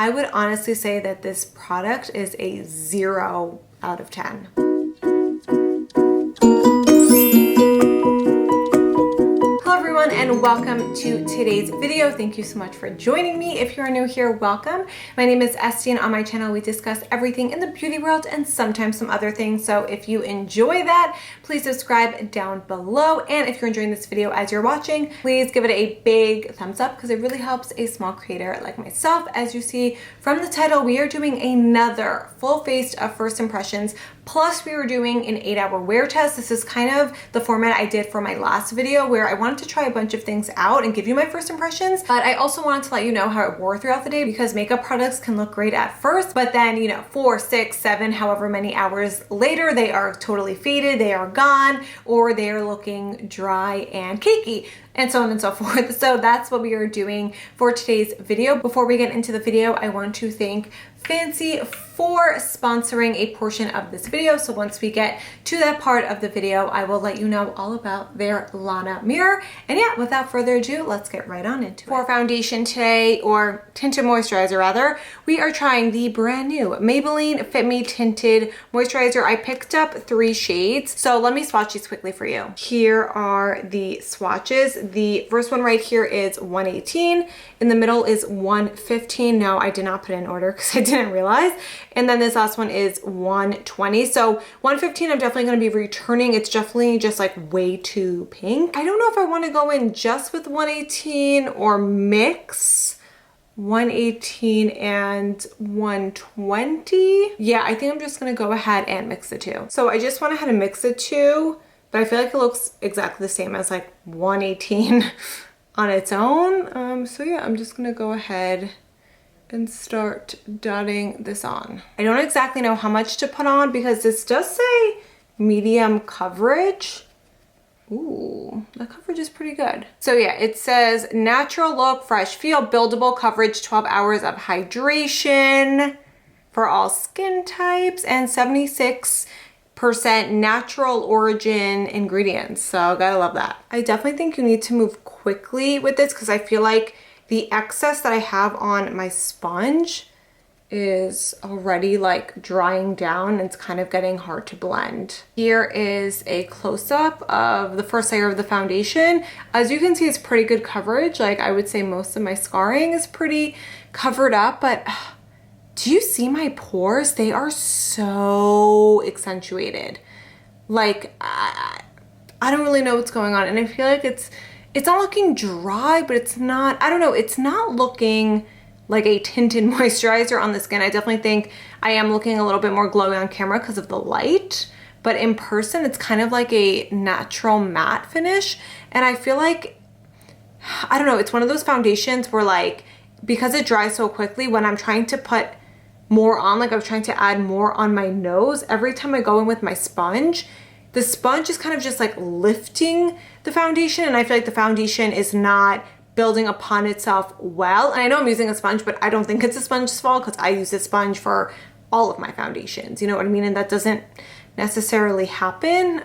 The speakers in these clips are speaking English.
I would honestly say that this product is a 0 out of 10. Hello everyone and welcome to today's video. Thank you so much for joining me. If you're new here, welcome. My name is Esty and on my channel we discuss everything in the beauty world and sometimes some other things. So if you enjoy that, please subscribe down below. And if you're enjoying this video as you're watching, please give it a big thumbs up because it really helps a small creator like myself. As you see from the title, we are doing another full face of first impressions. Plus we were doing an 8-hour wear test. This is kind of the format I did for my last video where I wanted to try a bunch of things out and give you my first impressions, but I also wanted to let you know how it wore throughout the day because makeup products can look great at first, but then, you know, 4, 6, 7, however many hours later, they are totally faded, they are gone, or they are looking dry and cakey, and so on and so forth. So that's what we are doing for today's video. Before we get into the video, I want to thank Fancii for sponsoring a portion of this video. So once we get to that part of the video, I will let you know all about their Lana mirror. And yeah, without further ado, let's get right on into it. For foundation today, or tinted moisturizer rather, we are trying the brand new Maybelline Fit Me Tinted Moisturizer. I picked up 3 shades. So let me swatch these quickly for you. Here are the swatches. The first one right here is 118. In the middle is 115. No, I did not put it in order because I didn't realize. And then this last one is 120. So 115 I'm definitely going to be returning. It's definitely just like way too pink. I don't know if I want to go in just with 118 or mix 118 and 120. Yeah, I think I'm just going to go ahead and mix the two. So I just went ahead and mix the two, but I feel like it looks exactly the same as like 118 on its own. So yeah, I'm just going to go ahead and start dotting this on. I don't exactly know how much to put on because this does say medium coverage. Ooh, the coverage is pretty good. So yeah, it says natural look, fresh feel, buildable coverage, 12 hours of hydration for all skin types, and 76% natural origin ingredients. So gotta love that. I definitely think you need to move quickly with this because I feel like the excess that I have on my sponge is already like drying down and it's kind of getting hard to blend. Here is a close-up of the first layer of the foundation. As you can see, it's pretty good coverage. Like I would say most of my scarring is pretty covered up, but do you see my pores? They are so accentuated. Like I don't really know what's going on, and I feel like it's not looking dry, but it's not, I don't know, it's not looking like a tinted moisturizer on the skin. I definitely think I am looking a little bit more glowy on camera because of the light, but in person it's kind of like a natural matte finish. And I feel like, I don't know, it's one of those foundations where like, because it dries so quickly, when I'm trying to put more on, like I'm trying to add more on my nose, every time I go in with my sponge, the sponge is kind of just like lifting the foundation, and I feel like the foundation is not building upon itself well. And I know I'm using a sponge, but I don't think it's a sponge's fault because I use a sponge for all of my foundations, you know what I mean? And that doesn't necessarily happen.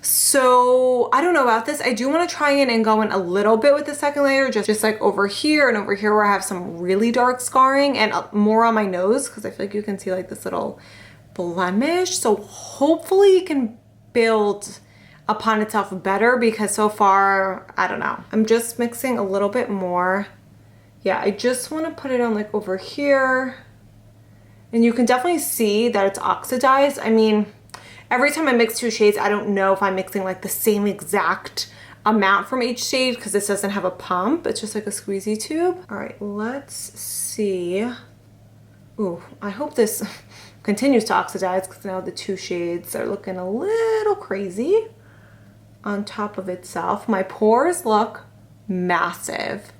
So I don't know about this. I do want to try in and go in a little bit with the second layer, just like over here and over here where I have some really dark scarring, and more on my nose because I feel like you can see like this little blemish. So hopefully it can build upon itself better because so far, I don't know. I'm just mixing a little bit more. Yeah, I just want to put it on like over here. And you can definitely see that it's oxidized. I mean, every time I mix 2 shades, I don't know if I'm mixing like the same exact amount from each shade because this doesn't have a pump. It's just like a squeezy tube. All right, let's see. Ooh, I hope this continues to oxidize because now the 2 shades are looking a little crazy on top of itself. My pores look massive.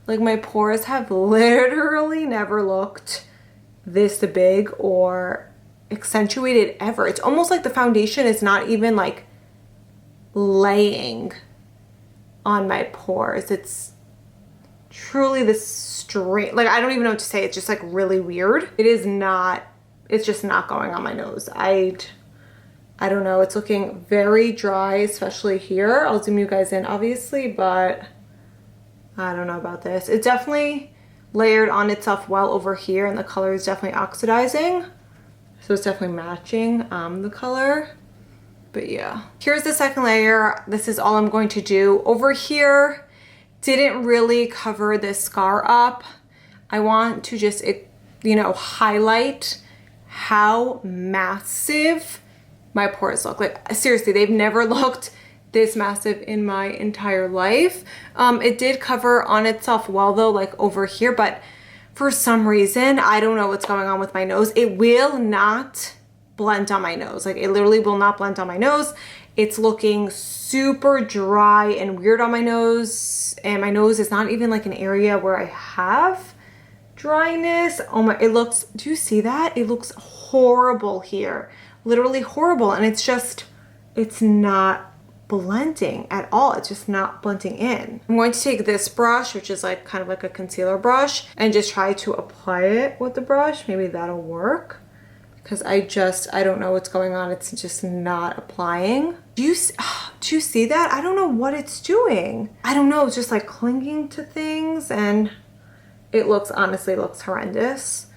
Like my pores have literally never looked this big or accentuated ever. It's almost like the foundation is not even like laying on my pores. It's truly this straight, like I don't even know what to say. It's just like really weird. It is not, it's just not going on my nose. I don't know, it's looking very dry, especially here. I'll zoom you guys in obviously, but I don't know about this. It definitely layered on itself well over here, and the color is definitely oxidizing. So it's definitely matching the color. But yeah, here's the second layer. This is all I'm going to do. Over here, didn't really cover this scar up. I want to just, you know, highlight how massive my pores look. Like seriously, they've never looked this massive in my entire life. It did cover on itself well though, like over here, but for some reason, I don't know what's going on with my nose. It will not blend on my nose. Like it literally will not blend on my nose. It's looking super dry and weird on my nose. And my nose is not even like an area where I have dryness. Oh my, it looks, do you see that? It looks horrible here. Literally horrible. And it's just, it's not blending at all. It's just not blending in. I'm going to take this brush, which is like kind of like a concealer brush, and just try to apply it with the brush. Maybe that'll work because I don't know what's going on. It's just not applying. Do you see that? I don't know what it's doing. I don't know. It's just like clinging to things, and it looks, honestly looks horrendous.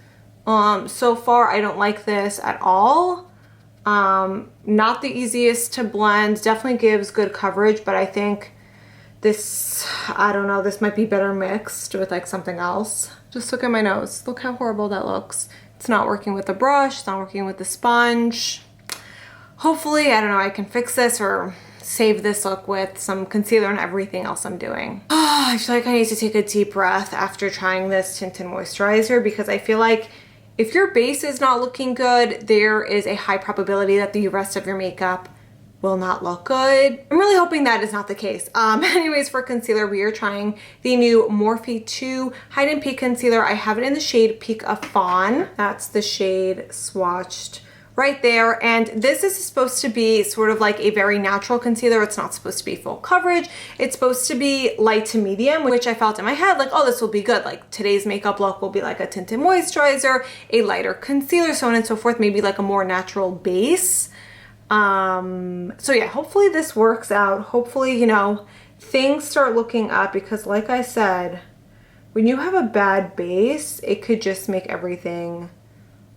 So far I don't like this at all. Not the easiest to blend, definitely gives good coverage, but I think this, I don't know, this might be better mixed with like something else. Just look at my nose. Look how horrible that looks. It's not working with the brush, it's not working with the sponge. Hopefully, I don't know, I can fix this or save this look with some concealer and everything else I'm doing. I feel like I need to take a deep breath after trying this Tinted Moisturizer, because I feel like if your base is not looking good, there is a high probability that the rest of your makeup will not look good. I'm really hoping that is not the case. Anyways, for concealer, we are trying the new Morphe 2 Hide and Peak Concealer. I have it in the shade Peak of Fawn. That's the shade swatched right there. And this is supposed to be sort of like a very natural concealer. It's not supposed to be full coverage. It's supposed to be light to medium, which I felt in my head like, oh, this will be good. Like today's makeup look will be like a tinted moisturizer, a lighter concealer, so on and so forth, maybe like a more natural base. So yeah, hopefully this works out. Hopefully, you know, things start looking up, because like I said, when you have a bad base, it could just make everything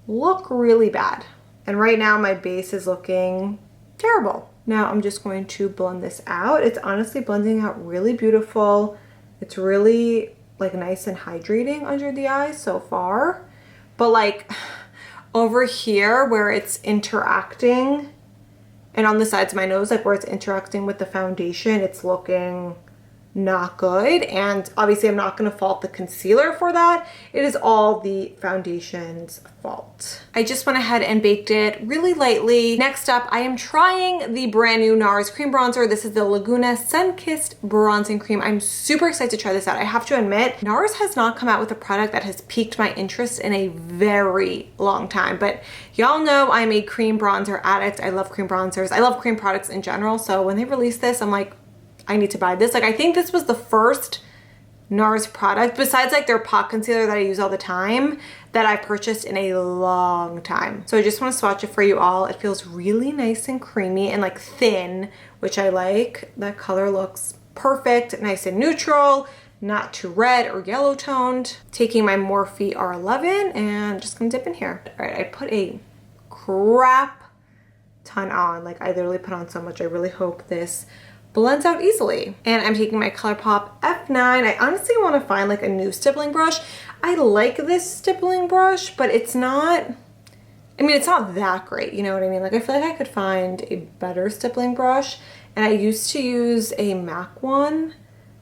look really bad. And right now my base is looking terrible. Now I'm just going to blend this out. It's honestly blending out really beautiful. It's really like nice and hydrating under the eyes so far. But like over here where it's interacting, and on the sides of my nose, like where it's interacting with the foundation, it's looking not good. And obviously I'm not going to fault the concealer for that. It is all the foundation's fault. I just went ahead and baked it really lightly. Next up, I am trying the brand new Nars cream bronzer. This is the Laguna Sun-Kissed Bronzing Cream. I'm super excited to try this out. I have to admit, Nars has not come out with a product that has piqued my interest in a very long time, but y'all know I'm a cream bronzer addict. I love cream bronzers. I love cream products in general. So when they released this, I'm like, I need to buy this. Like I think this was the first Nars product, besides like their pot concealer that I use all the time, that I purchased in a long time. So I just want to swatch it for you all. It feels really nice and creamy and like thin, which I like. That color looks perfect, nice and neutral, not too red or yellow toned. Taking my Morphe R11 and just gonna dip in here. All right, I put a crap ton on. Like I literally put on so much. I really hope this blends out easily. And I'm taking my ColourPop F9. I honestly want to find like a new stippling brush. I like this stippling brush, but it's not, I mean, it's not that great, you know what I mean? Like I feel like I could find a better stippling brush. And I used to use a MAC one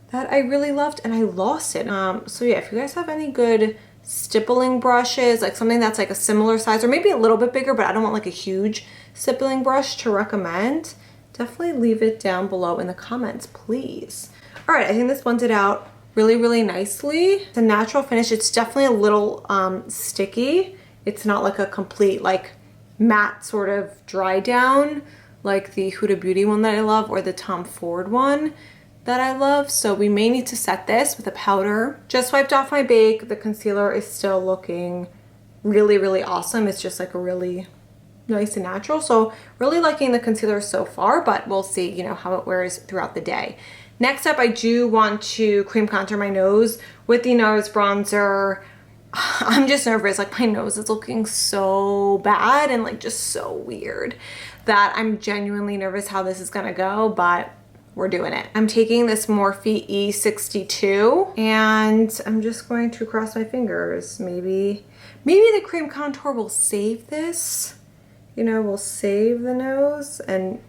that I really loved and I lost it. So yeah, if you guys have any good stippling brushes, like something that's like a similar size or maybe a little bit bigger, but I don't want like a huge stippling brush to recommend, definitely leave it down below in the comments, please. All right, I think this blended out really, really nicely. It's a natural finish. It's definitely a little sticky. It's not like a complete like matte sort of dry down like the Huda Beauty one that I love or the Tom Ford one that I love. So we may need to set this with a powder. Just wiped off my bake. The concealer is still looking really, really awesome. It's just like a really nice and natural. So really liking the concealer so far, but we'll see, you know, how it wears throughout the day. Next up, I do want to cream contour my nose with the Nars bronzer. I'm just nervous, like my nose is looking so bad and like just so weird that I'm genuinely nervous how this is gonna go, but we're doing it. I'm taking this Morphe E62 and I'm just going to cross my fingers. Maybe the cream contour will save this, you know, will save the nose and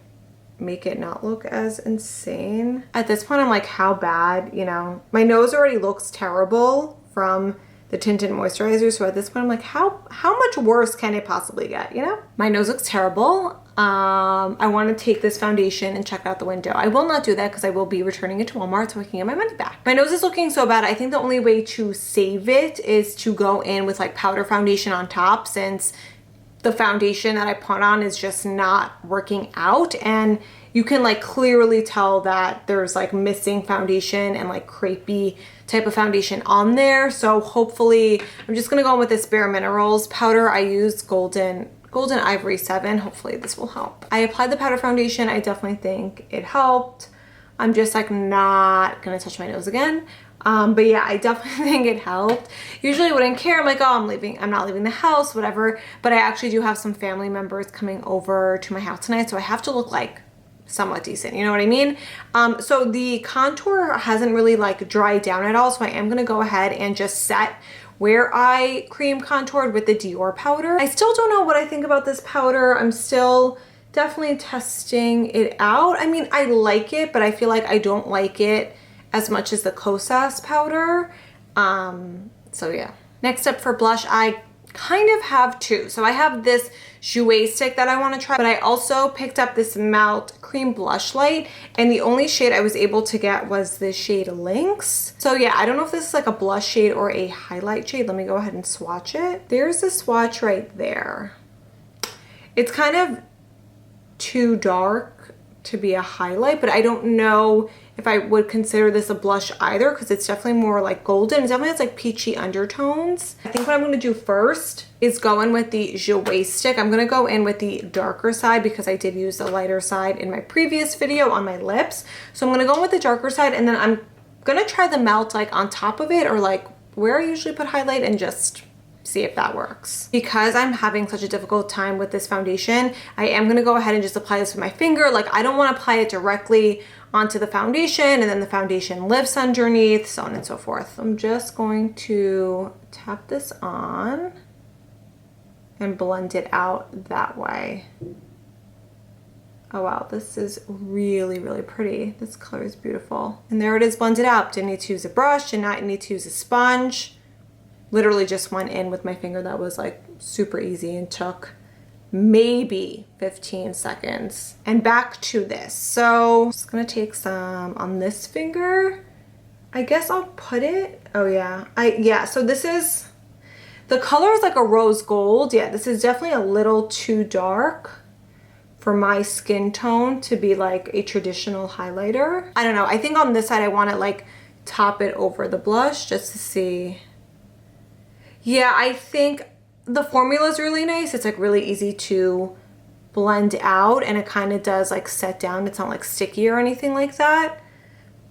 make it not look as insane. At this point, I'm like, how bad, you know? My nose already looks terrible from the Tinted Moisturizer, so at this point, I'm like, how much worse can it possibly get, you know? My nose looks terrible. I want to take this foundation and check it out the window. I will not do that because I will be returning it to Walmart so I can get my money back. My nose is looking so bad. I think the only way to save it is to go in with like powder foundation on top, since the foundation that I put on is just not working out, and you can like clearly tell that there's like missing foundation and like crepey type of foundation on there. So hopefully I'm just gonna go in with this Bare Minerals powder. I use Golden Ivory 7. Hopefully this will help. I applied the powder foundation. I definitely think it helped. I'm just like not gonna touch my nose again. But yeah, I definitely think it helped. Usually I wouldn't care. I'm like, oh, I'm not leaving the house, whatever. But I actually do have some family members coming over to my house tonight, so I have to look like somewhat decent, you know what I mean? So the contour hasn't really like dried down at all, so I am gonna go ahead and just set where I cream contoured with the Dior powder. I still don't know what I think about this powder. I'm still definitely testing it out. I mean, I like it, but I feel like I don't like it as much as the Kosas powder. So yeah. Next up for blush, I kind of have two. So I have this Jouer stick that I want to try, but I also picked up this Melt Cream Blushlight, and the only shade I was able to get was the shade Lynx. So yeah, I don't know if this is like a blush shade or a highlight shade. Let me go ahead and swatch it. There's the swatch right there. It's kind of too dark to be a highlight, but I don't know if I would consider this a blush either, because it's definitely more like golden. It definitely has like peachy undertones. I think what I'm going to do first is go in with the Jouer stick. I'm going to go in with the darker side because I did use the lighter side in my previous video on my lips. So I'm going to go in with the darker side, and then I'm going to try the Melt like on top of it, or like where I usually put highlight, and just see if that works. Because I'm having such a difficult time with this foundation, I am going to go ahead and just apply this with my finger. Like, I don't want to apply it directly onto the foundation and then the foundation lifts underneath, so on and so forth. I'm just going to tap this on and blend it out that way. Oh wow, this is really, really pretty. This color is beautiful. And there it is blended out. Didn't need to use a brush, did not need to use a sponge. Literally just went in with my finger. That was like super easy and took maybe 15 seconds. And back to this. So I'm just gonna take some on this finger. I guess I'll put it, oh yeah. So this is, the color is like a rose gold. Yeah, this is definitely a little too dark for my skin tone to be like a traditional highlighter. I don't know, I think on this side I want to like top it over the blush just to see. Yeah, I think the formula is really nice. It's like really easy to blend out, and it kind of does like set down. It's not like sticky or anything like that.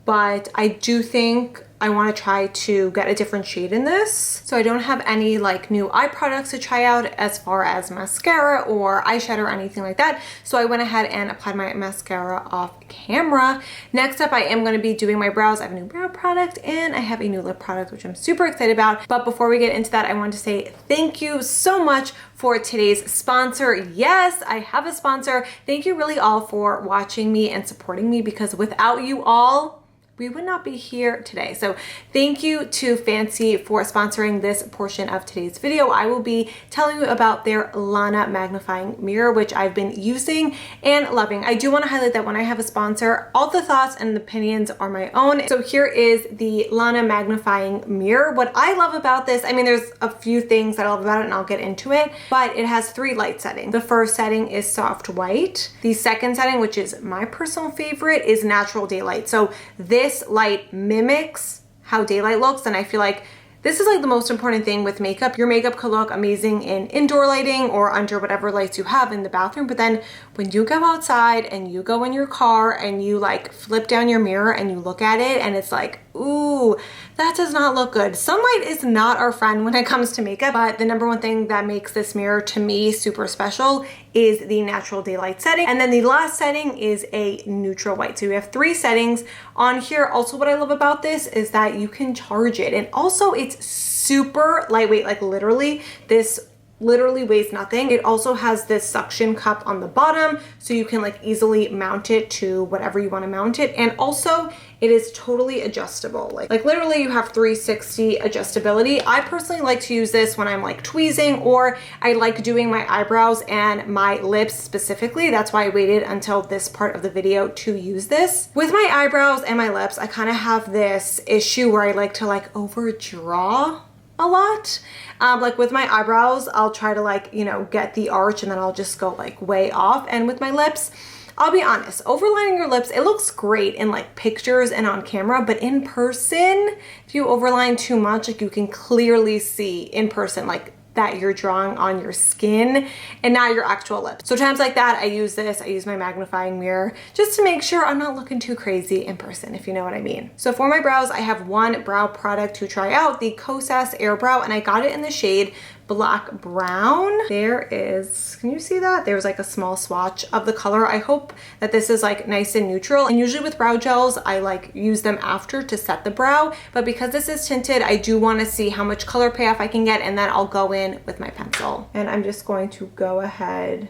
But I do think I want to try to get a different shade in this. So I don't have any like new eye products to try out as far as mascara or eyeshadow or anything like that. So I went ahead and applied my mascara off camera. Next up, I am going to be doing my brows. I have a new brow product and I have a new lip product, which I'm super excited about. But before we get into that, I want to say thank you so much for today's sponsor. Yes, I have a sponsor. Thank you really all for watching me and supporting me, because without you all, we would not be here today. So thank you to Fancii for sponsoring this portion of today's video. I will be telling you about their Lana magnifying mirror, which I've been using and loving. I do want to highlight that when I have a sponsor, all the thoughts and opinions are my own. So here is the Lana magnifying mirror. What I love about this, I mean, there's a few things that I love about it and I'll get into it, but it has 3 light settings. The first setting is soft white. The second setting, which is my personal favorite, is natural daylight. So this light mimics how daylight looks, and I feel like This is like the most important thing with makeup. Your makeup could look amazing in indoor lighting or under whatever lights you have in the bathroom, but then when you go outside and you go in your car and you like flip down your mirror and you look at it and it's like, ooh, that does not look good. Sunlight is not our friend when it comes to makeup, but the number one thing that makes this mirror to me super special is the natural daylight setting. And then the last setting is a neutral white. So we have 3 settings on here. Also, what I love about this is that you can charge it. And also it's super lightweight, like literally this literally weighs nothing. It also has this suction cup on the bottom, so you can like easily mount it to whatever you want to mount it. And also it is totally adjustable. Like literally you have 360 adjustability. I personally like to use this when I'm like tweezing, or I like doing my eyebrows and my lips specifically. That's why I waited until this part of the video to use this. With my eyebrows and my lips, I kind of have this issue where I like to like overdraw a lot. Like with my eyebrows, I'll try to like, you know, get the arch and then I'll just go like way off. And with my lips, I'll be honest, overlining your lips, it looks great in like pictures and on camera, but in person, if you overline too much, like you can clearly see in person, like that you're drawing on your skin and not your actual lips. So times like that, I use this. I use my magnifying mirror just to make sure I'm not looking too crazy in person, if you know what I mean. So for my brows, I have one brow product to try out, the Kosas Air Brow, and I got it in the shade Black Brown. There is, can you see that? There's like a small swatch of the color. I hope that this is like nice and neutral. And usually with brow gels, I like use them after to set the brow. But because this is tinted, I do want to see how much color payoff I can get, and then I'll go in with my pencil. And I'm just going to go ahead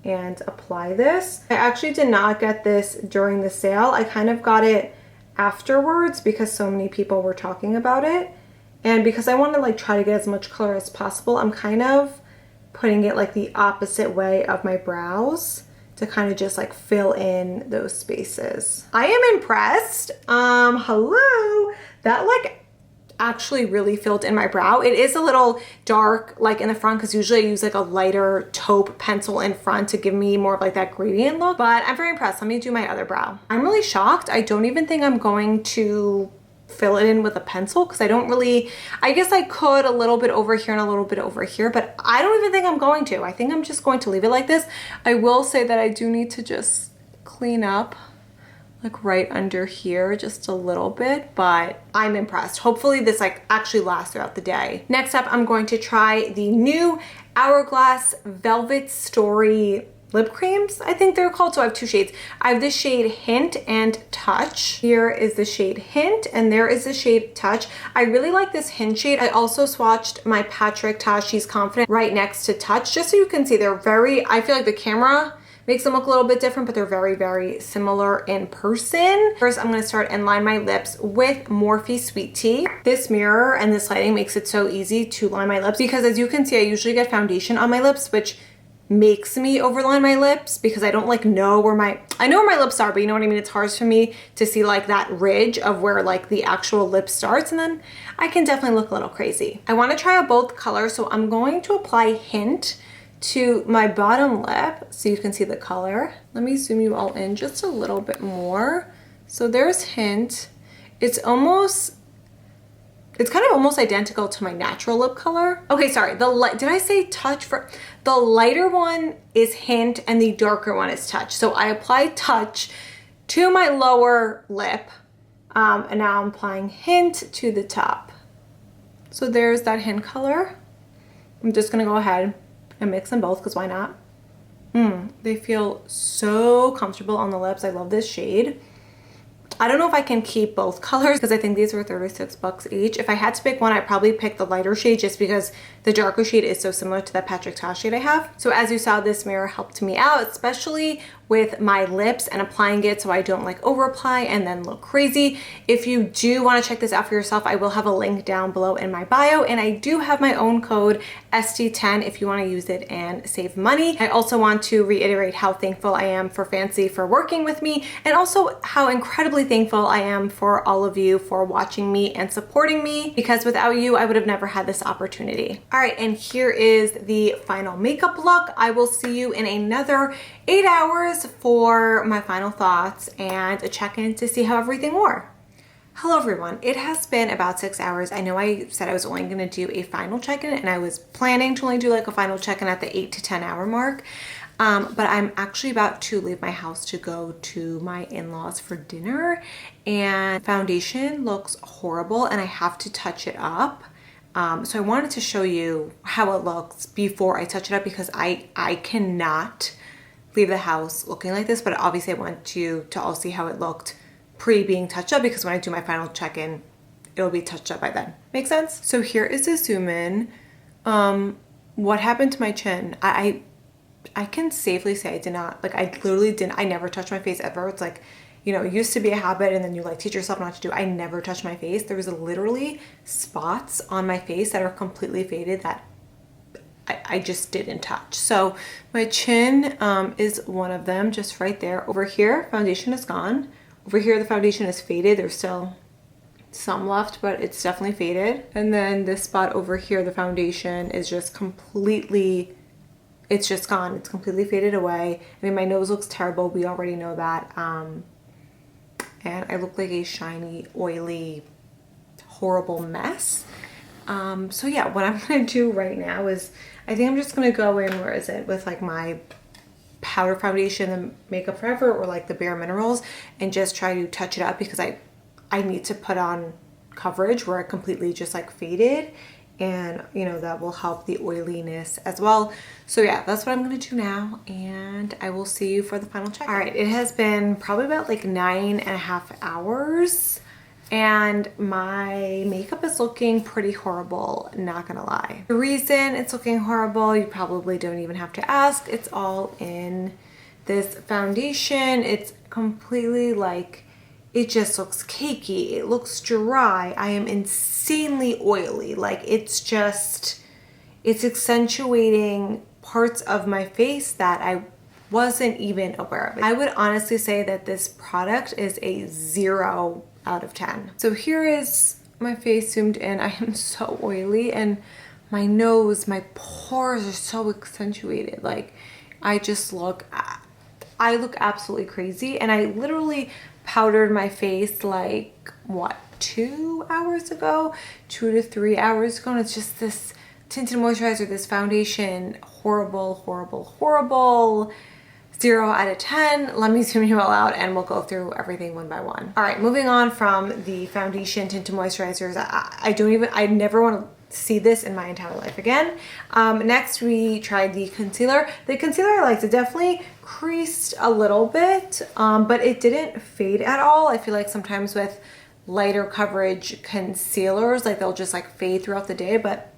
and apply this. I actually did not get this during the sale. I kind of got it afterwards because so many people were talking about it. And because I want to like try to get as much color as possible, I'm kind of putting it like the opposite way of my brows to kind of just like fill in those spaces. I am impressed. Hello. That like actually really filled in my brow. It is a little dark like in the front because usually I use like a lighter taupe pencil in front to give me more of like that gradient look, but I'm very impressed. Let me do my other brow. I'm really shocked. I don't even think I'm going to fill it in with a pencil because I don't really, I guess I could a little bit over here and a little bit over here, but I don't even think I'm going to. I think I'm just going to leave it like this. I will say that I do need to just clean up like right under here just a little bit, but I'm impressed. Hopefully this like actually lasts throughout the day. Next up, I'm going to try the new Hourglass Velvet Story lip creams, I think they're called. So I have 2 shades. I have this shade Hint and Touch. Here is the shade Hint and there is the shade Touch. I really like this Hint shade. I also swatched my Patrick Ta She's Confident right next to Touch, just so you can see they're very, I feel like the camera makes them look a little bit different, but they're very, very similar in person. First, I'm gonna start and line my lips with Morphe Sweet Tea. This mirror and this lighting makes it so easy to line my lips because as you can see, I usually get foundation on my lips, which makes me overline my lips because I don't like know where I know where my lips are, but you know what I mean? It's hard for me to see like that ridge of where like the actual lip starts, and then I can definitely look a little crazy. I want to try out both colors, so I'm going to apply Hint to my bottom lip so you can see the color. Let me zoom you all in just a little bit more. So there's Hint. It's kind of almost identical to my natural lip color. Okay, sorry, did I say Touch for? The lighter one is Hint and the darker one is Touch. So I applied Touch to my lower lip and now I'm applying Hint to the top. So there's that Hint color. I'm just gonna go ahead and mix them both because why not? They feel so comfortable on the lips. I love this shade. I don't know if I can keep both colors because I think these were 36 bucks each. If I had to pick one, I'd probably pick the lighter shade just because the darker shade is so similar to that Patrick Ta shade I have. So as you saw, this mirror helped me out, especially with my lips and applying it so I don't like over apply and then look crazy. If you do want to check this out for yourself, I will have a link down below in my bio, and I do have my own code ST10 if you want to use it and save money. I also want to reiterate how thankful I am for Fancii for working with me, and also how incredibly thankful I am for all of you for watching me and supporting me, because without you I would have never had this opportunity. All right, and here is the final makeup look. I will see you in another 8 hours for my final thoughts and a check-in to see how everything wore. Hello everyone, it has been about 6 hours. I know I said I was only going to do a final check-in and I was planning to only do like a final check-in at the 8 to 10 hour mark. But I'm actually about to leave my house to go to my in-laws for dinner, and foundation looks horrible and I have to touch it up. So I wanted to show you how it looks before I touch it up because I cannot leave the house looking like this, but obviously I want you to all see how it looked pre being touched up because when I do my final check-in, it'll be touched up by then. Make sense? So here is a zoom in. What happened to my chin? I can safely say I did not, like I literally didn't, I never touched my face ever. It's like, you know, it used to be a habit and then you like teach yourself not to do. I never touched my face. There was literally spots on my face that are completely faded that I just didn't touch. So my chin is one of them, just right there. Over here, foundation is gone. Over here, the foundation is faded. There's still some left, but it's definitely faded. And then this spot over here, the foundation is just completely, it's just gone. It's completely faded away. I mean, my nose looks terrible. We already know that. And I look like a shiny, oily, horrible mess. So yeah, what I'm gonna do right now is, I think I'm just gonna go in, where is it, with like my powder foundation, the Makeup Forever, or like the Bare Minerals, and just try to touch it up because I need to put on coverage where it completely just like faded, and you know, that will help the oiliness as well. So yeah, that's what I'm gonna do now, and I will see you for the final check. All right, it has been probably about like 9.5 hours. And my makeup is looking pretty horrible, not gonna lie. The reason it's looking horrible, you probably don't even have to ask. It's all in this foundation. It's completely like, it just looks cakey. It looks dry. I am insanely oily. Like it's just, it's accentuating parts of my face that I wasn't even aware of. I would honestly say that this product is a 0 out of 10. So here is my face zoomed in. I am so oily and my nose, my pores are so accentuated. Like I look absolutely crazy, and I literally powdered my face like what, 2 hours ago, 2 to 3 hours ago, and it's just this tinted moisturizer, this foundation, horrible, horrible, horrible. 0 out of 10. Let me zoom you all out and we'll go through everything one by one. All right, moving on from the foundation tinted moisturizers. I never want to see this in my entire life again. Next we tried the concealer. The concealer I liked. It definitely creased a little bit, but it didn't fade at all. I feel like sometimes with lighter coverage concealers, like they'll just like fade throughout the day, but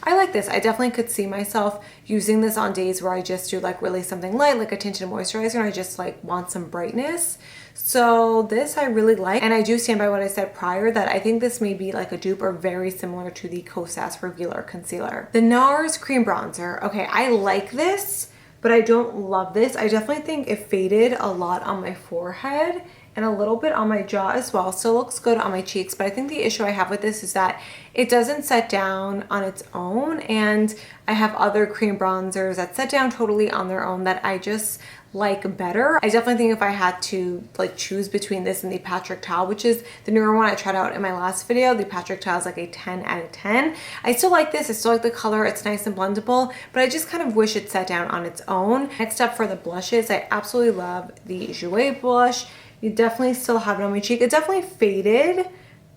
I like this. I definitely could see myself using this on days where I just do like really something light, like a tinted moisturizer, and I just like want some brightness. So this I really like, and I do stand by what I said prior, that I think this may be like a dupe or very similar to the Kosas Revealer Concealer. The Nars Cream Bronzer. Okay, I like this, but I don't love this. I definitely think it faded a lot on my forehead and a little bit on my jaw as well. Still looks good on my cheeks, but I think the issue I have with this is that it doesn't set down on its own, and I have other cream bronzers that set down totally on their own that I just like better. I definitely think if I had to like choose between this and the Patrick Ta, which is the newer one I tried out in my last video, the Patrick Ta is like a 10 out of 10. I still like this. I still like the color. It's nice and blendable, but I just kind of wish it set down on its own. Next up for the blushes, I absolutely love the Jouer Blush. You definitely still have it on my cheek. It definitely faded,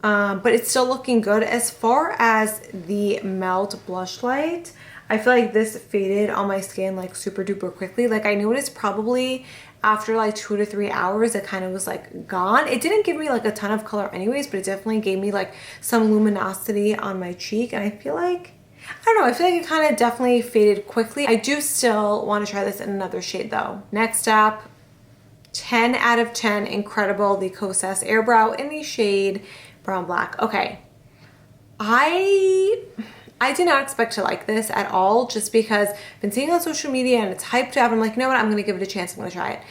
but it's still looking good. As far as the Melt Blushlight, I feel like this faded on my skin like super duper quickly. Like I noticed probably after like 2 to 3 hours, it kind of was like gone. It didn't give me like a ton of color anyways, but it definitely gave me like some luminosity on my cheek. And I feel like, I don't know, I feel like it kind of definitely faded quickly. I do still want to try this in another shade though. Next up, 10 out of 10, incredible, the Kosas Airbrow in the shade Brown Black. Okay, I did not expect to like this at all, just because I've been seeing it on social media and it's hyped up. I'm like, you know what, I'm gonna give it a chance, I'm gonna try it.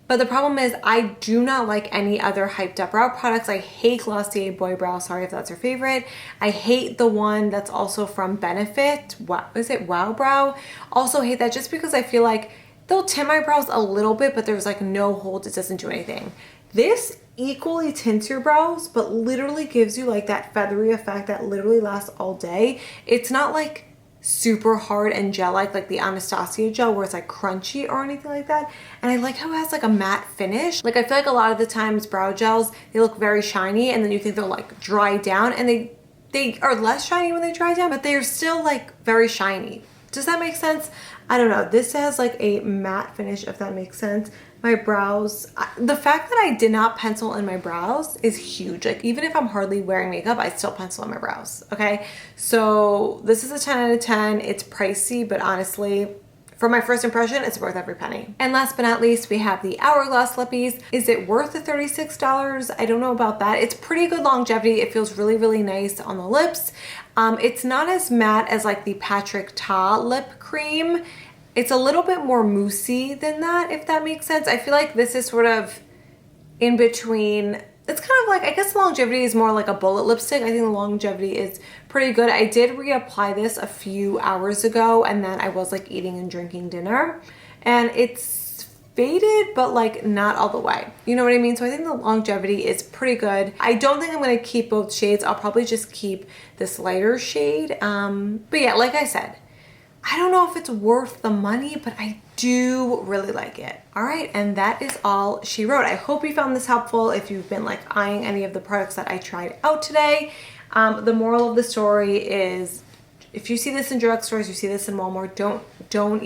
But the problem is I do not like any other hyped up brow products. I hate Glossier Boy Brow, sorry if that's your favorite. I hate the one that's also from Benefit, what is it, Wow Brow? Also hate that just because I feel like they'll tint my brows a little bit, but there's like no hold, it doesn't do anything. This equally tints your brows, but literally gives you like that feathery effect that literally lasts all day. It's not like super hard and gel-like like the Anastasia gel where it's like crunchy or anything like that. And I like how it has like a matte finish. Like I feel like a lot of the times brow gels, they look very shiny and then you think they'll like dry down, and they are less shiny when they dry down, but they're still like very shiny. Does that make sense? I don't know. This has like a matte finish, if that makes sense. My brows, the fact that I did not pencil in my brows is huge. Like even if I'm hardly wearing makeup, I still pencil in my brows, okay? So this is a 10 out of 10. It's pricey, but honestly, for my first impression, it's worth every penny. And last but not least, we have the Hourglass lippies. Is it worth the $36? I don't know about that. It's pretty good longevity. It feels really, really nice on the lips. It's not as matte as like the Patrick Ta lip cream. It's a little bit more moussey than that, if that makes sense. I feel like this is sort of in between. It's kind of like, I guess the longevity is more like a bullet lipstick. I think the longevity is pretty good. I did reapply this a few hours ago, and then I was like eating and drinking dinner, and it's faded, but like not all the way. You know what I mean? So I think the longevity is pretty good. I don't think I'm gonna keep both shades. I'll probably just keep this lighter shade. But yeah, like I said, I don't know if it's worth the money, but I do really like it. All right, and that is all she wrote. I hope you found this helpful if you've been like eyeing any of the products that I tried out today. The moral of the story is, if you see this in drugstores, you see this in Walmart, don't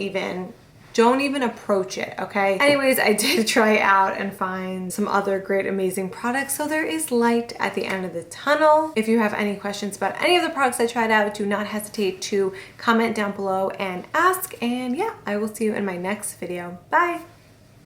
even approach it, okay? Anyways, I did try it out and find some other great, amazing products. So there is light at the end of the tunnel. If you have any questions about any of the products I tried out, do not hesitate to comment down below and ask. And yeah, I will see you in my next video. Bye.